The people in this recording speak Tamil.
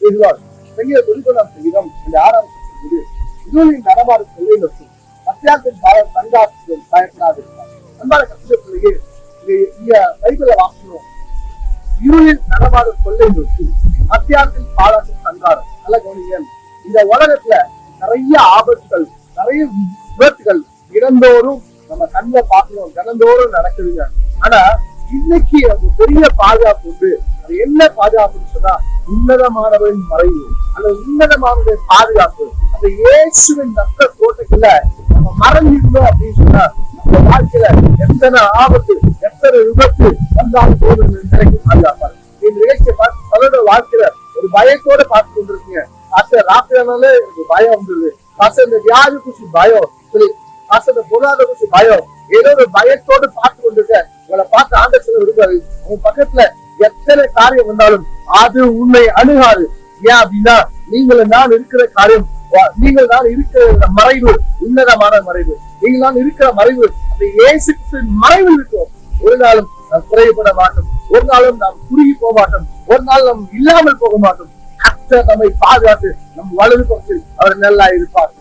விதம் இந்த 6ஆம் இருளின் நடமாறு கொள்ளை நோக்கி மத்தியானத்தின் தங்காற்றுடன் பயப்படாது. அன்பான கஷ்டத்திலேயே இங்க பைபிள வாசனம் இருளின் நடமாறு கொள்ளை நோக்கி மத்தியானத்தின் பாலாற்றின் சங்காரம். நல்ல கவனிங்க, இந்த உலகத்துல நிறைய ஆபத்துகள், நிறைய விபத்துகள் தினந்தோறும் நம்ம கண்ணில் பார்க்கணும், தினந்தோறும் நடக்குதுங்க. ஆனா இன்னைக்கு அது பெரிய பாதுகாப்பு உண்டு. அது என்ன பாதுகாப்புன்னு சொன்னா உன்னதமானவரின் மறைவு, அந்த உன்னதமானவருடைய பாதுகாப்பு. அந்த இயேசுவின் ரத்த கோட்டைக்குள்ள நம்ம மறைஞ்சிருந்தோம் அப்படின்னு சொன்னா நம்ம வாழ்க்கையில எத்தனை ஆபத்து, எத்தனை விபத்து வந்தாலும் போதும் நிலைக்கு பாதுகாப்பாரு. இந்த நிகழ்ச்சியை பார்த்து பலரோட வாழ்க்கையில ஒரு பயத்தோட பார்த்து கொண்டிருக்கீங்க. ராத்திரினாலே எனக்கு பயம் வந்துருது, இந்த வியாதி குறிச்சு பயம், இந்த பொருளாதார குறிச்சு பயம், ஏதோ ஒரு பயத்தோடு பார்த்து கொண்டிருக்க உங்களை பார்த்து ஆண்டவர் சொல்ல விரும்பாரு. உங்க பக்கத்துல எத்தனை காரியம் வந்தாலும் அது உன்னை அணுகாது. ஏன் அப்படின்னா நான் இருக்கிற காரியம், நீங்கள் தான் இருக்கிற மறைவு உன்னதமான மறைவு, நீங்கள் தான் இருக்கிற மறைவு அந்த இயேசு கிறிஸ்துவின் மறைவில் இருக்கும். ஒரு நாளும் நாம் குறைபட மாட்டோம், ஒரு நாளும் நாம் குறுகி போக மாட்டோம், ஒரு நாள் நாம் இல்லாமல் போக மாட்டோம். கர்த்தர் நம்மை பாதுகாத்து நம் வலது பக்கத்தில் அவர் நல்லா இருப்பார்.